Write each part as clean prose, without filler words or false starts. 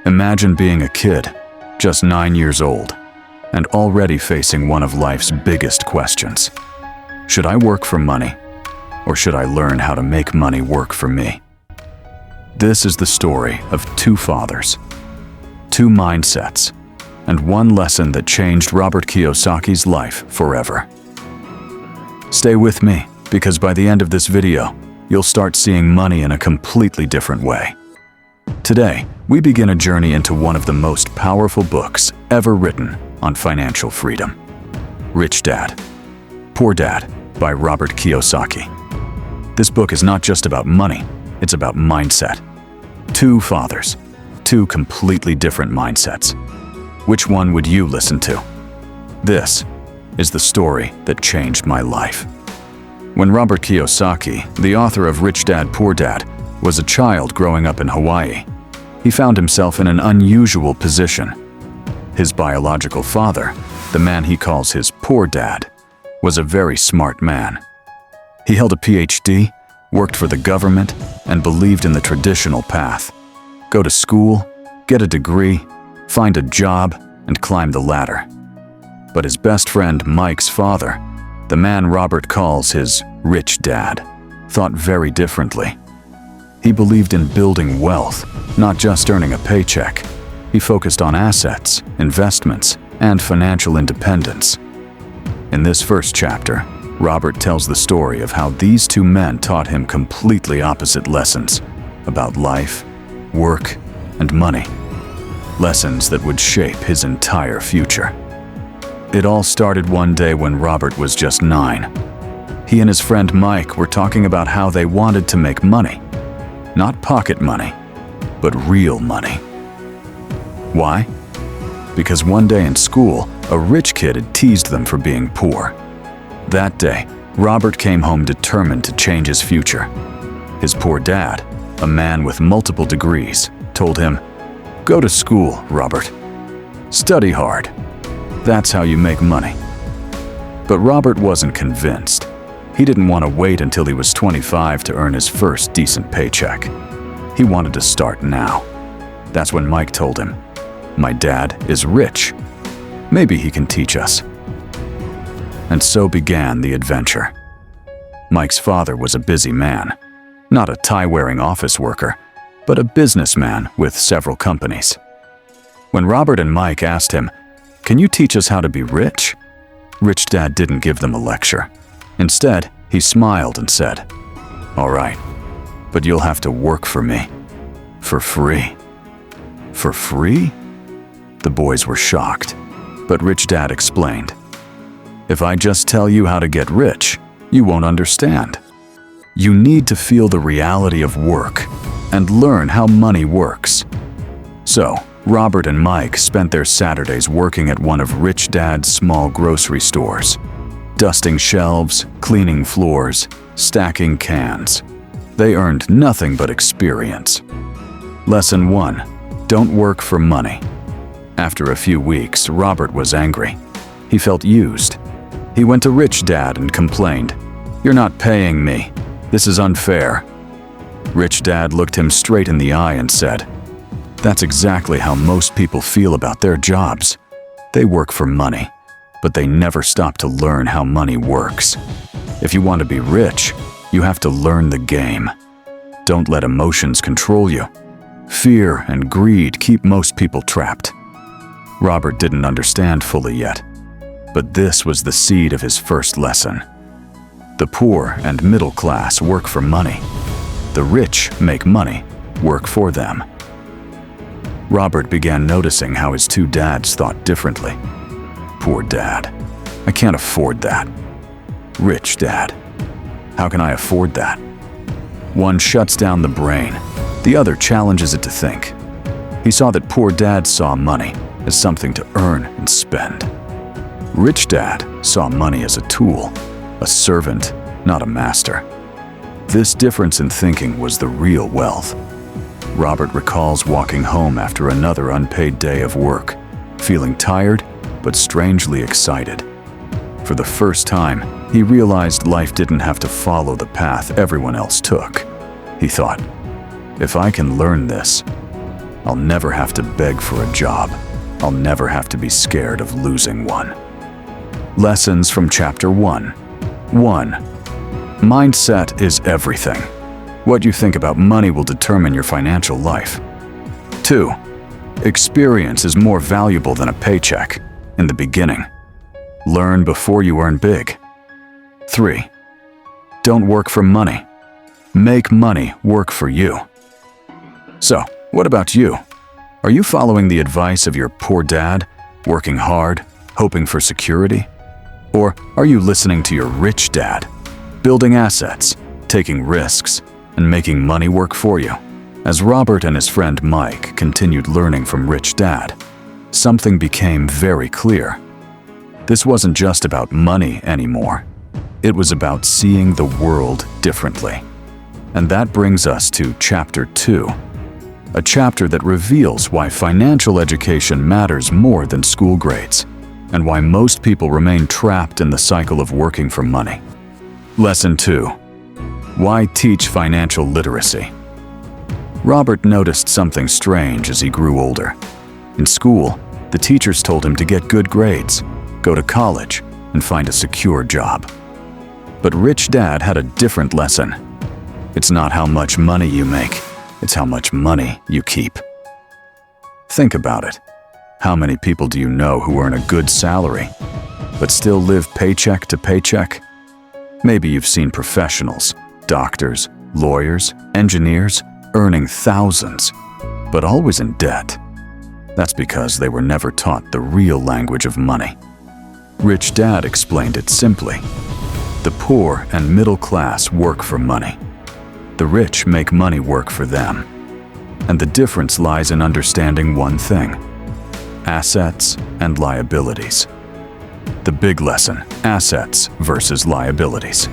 Imagine being a kid, just 9 years old, and already facing one of life's biggest questions. Should I work for money, or should I learn how to make money work for me? This is the story of two fathers, two mindsets, and one lesson that changed Robert Kiyosaki's life forever. Stay with me, because by the end of this video, you'll start seeing money in a completely different way. Today, we begin a journey into one of the most powerful books ever written on financial freedom. Rich Dad, Poor Dad by Robert Kiyosaki. This book is not just about money, it's about mindset. Two fathers, two completely different mindsets. Which one would you listen to? This is the story that changed my life. When Robert Kiyosaki, the author of Rich Dad, Poor Dad, was a child growing up in Hawaii, he found himself in an unusual position. His biological father, the man he calls his poor dad, was a very smart man. He held a PhD, worked for the government, and believed in the traditional path. Go to school, get a degree, find a job, and climb the ladder. But his best friend Mike's father, the man Robert calls his rich dad, thought very differently. He believed in building wealth, not just earning a paycheck. He focused on assets, investments, and financial independence. In this first chapter, Robert tells the story of how these two men taught him completely opposite lessons about life, work, and money. Lessons that would shape his entire future. It all started one day when Robert was just 9. He and his friend Mike were talking about how they wanted to make money. Not pocket money, but real money. Why? Because one day in school, a rich kid had teased them for being poor. That day, Robert came home determined to change his future. His poor dad, a man with multiple degrees, told him, "Go to school, Robert. Study hard. That's how you make money." But Robert wasn't convinced. He didn't want to wait until he was 25 to earn his first decent paycheck. He wanted to start now. That's when Mike told him, "My dad is rich. Maybe he can teach us." And so began the adventure. Mike's father was a busy man, not a tie-wearing office worker, but a businessman with several companies. When Robert and Mike asked him, "Can you teach us how to be rich?" Rich Dad didn't give them a lecture. Instead, he smiled and said, "All right, but you'll have to work for me. For free." For free? The boys were shocked, but Rich Dad explained, "If I just tell you how to get rich, you won't understand. You need to feel the reality of work and learn how money works." So, Robert and Mike spent their Saturdays working at one of Rich Dad's small grocery stores, dusting shelves, cleaning floors, stacking cans. They earned nothing but experience. Lesson 1: don't work for money. After a few weeks, Robert was angry. He felt used. He went to Rich Dad and complained, "You're not paying me. This is unfair." Rich Dad looked him straight in the eye and said, "That's exactly how most people feel about their jobs. They work for money, but they never stop to learn how money works. If you want to be rich, you have to learn the game. Don't let emotions control you. Fear and greed keep most people trapped." Robert didn't understand fully yet, but this was the seed of his first lesson. The poor and middle class work for money. The rich make money work for them. Robert began noticing how his two dads thought differently. Poor dad. I can't afford that. Rich dad. How can I afford that? One shuts down the brain. The other challenges it to think. He saw that poor dad saw money as something to earn and spend. Rich dad saw money as a tool, a servant, not a master. This difference in thinking was the real wealth. Robert recalls walking home after another unpaid day of work, feeling tired but strangely excited. For the first time, he realized life didn't have to follow the path everyone else took. He thought, if I can learn this, I'll never have to beg for a job. I'll never have to be scared of losing one. Lessons from Chapter 1. 1. Mindset is everything. What you think about money will determine your financial life. 2. Experience is more valuable than a paycheck in the beginning. Learn before you earn big. 3. Don't work for money. Make money work for you. So, what about you? Are you following the advice of your poor dad, working hard, hoping for security? Or are you listening to your rich dad, building assets, taking risks, and making money work for you? As Robert and his friend Mike continued learning from Rich Dad, something became very clear. This wasn't just about money anymore. It was about seeing the world differently. And that brings us to Chapter 2, a chapter that reveals why financial education matters more than school grades, and why most people remain trapped in the cycle of working for money. Lesson 2. Why teach financial literacy? Robert noticed something strange as he grew older. In school, the teachers told him to get good grades, go to college, and find a secure job. But Rich Dad had a different lesson. It's not how much money you make, it's how much money you keep. Think about it. How many people do you know who earn a good salary, but still live paycheck to paycheck? Maybe you've seen professionals, doctors, lawyers, engineers, earning thousands, but always in debt. That's because they were never taught the real language of money. Rich Dad explained it simply. The poor and middle class work for money. The rich make money work for them. And the difference lies in understanding one thing: assets and liabilities. The big lesson: assets versus liabilities.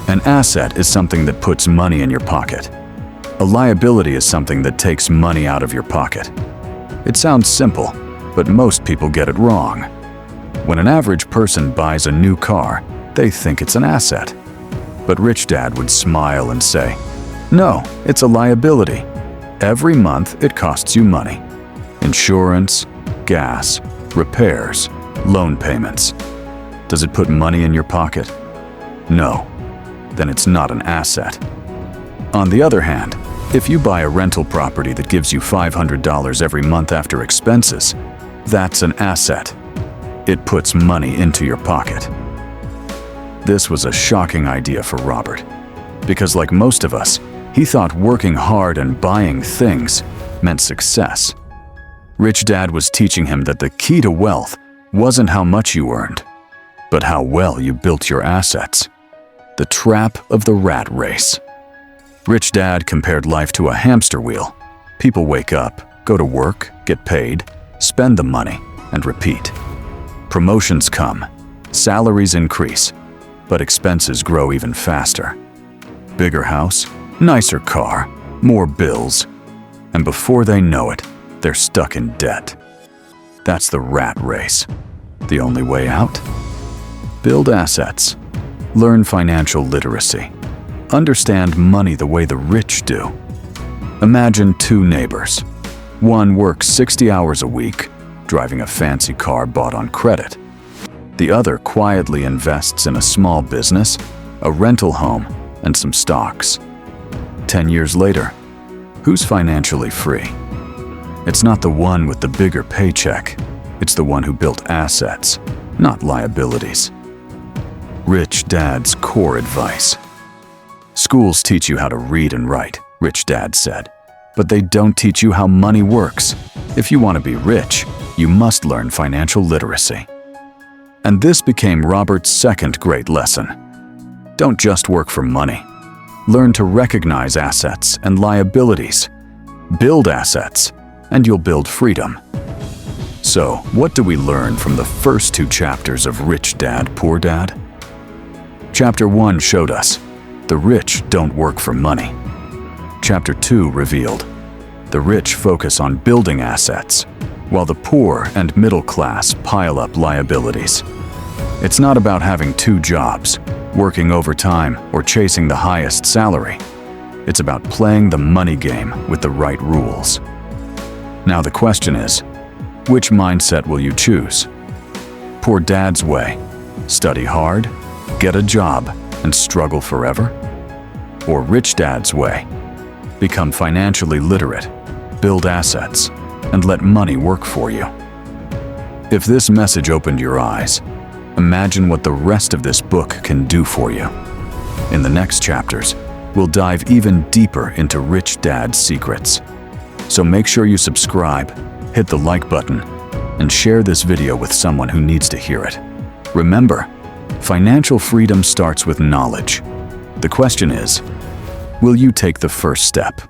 An asset is something that puts money in your pocket. A liability is something that takes money out of your pocket. It sounds simple, but most people get it wrong. When an average person buys a new car, they think it's an asset. But Rich Dad would smile and say, "No, it's a liability. Every month it costs you money. Insurance, gas, repairs, loan payments. Does it put money in your pocket? No. Then it's not an asset." On the other hand, if you buy a rental property that gives you $500 every month after expenses, that's an asset. It puts money into your pocket. This was a shocking idea for Robert, because like most of us, he thought working hard and buying things meant success. Rich Dad was teaching him that the key to wealth wasn't how much you earned, but how well you built your assets. The trap of the rat race. Rich Dad compared life to a hamster wheel. People wake up, go to work, get paid, spend the money, and repeat. Promotions come, salaries increase, but expenses grow even faster. Bigger house, nicer car, more bills, and before they know it, they're stuck in debt. That's the rat race. The only way out? Build assets. Learn financial literacy. Understand money the way the rich do. Imagine two neighbors. One works 60 hours a week, driving a fancy car bought on credit. The other quietly invests in a small business, a rental home, and some stocks. 10 years later, who's financially free? It's not the one with the bigger paycheck. It's the one who built assets, not liabilities. Rich Dad's core advice. Schools teach you how to read and write, Rich Dad said, but they don't teach you how money works. If you want to be rich, you must learn financial literacy. And this became Robert's second great lesson. Don't just work for money. Learn to recognize assets and liabilities. Build assets, and you'll build freedom. So, what do we learn from the first two chapters of Rich Dad, Poor Dad? Chapter 1 showed us the rich don't work for money. Chapter 2 revealed the rich focus on building assets, while the poor and middle class pile up liabilities. It's not about having two jobs, working overtime, or chasing the highest salary. It's about playing the money game with the right rules. Now the question is, which mindset will you choose? Poor Dad's way: study hard, get a job, and struggle forever? Or Rich Dad's way: become financially literate, build assets, and let money work for you? If this message opened your eyes, imagine what the rest of this book can do for you. In the next chapters, we'll dive even deeper into Rich Dad's secrets. So make sure you subscribe, hit the like button, and share this video with someone who needs to hear it. Remember, financial freedom starts with knowledge. The question is, will you take the first step?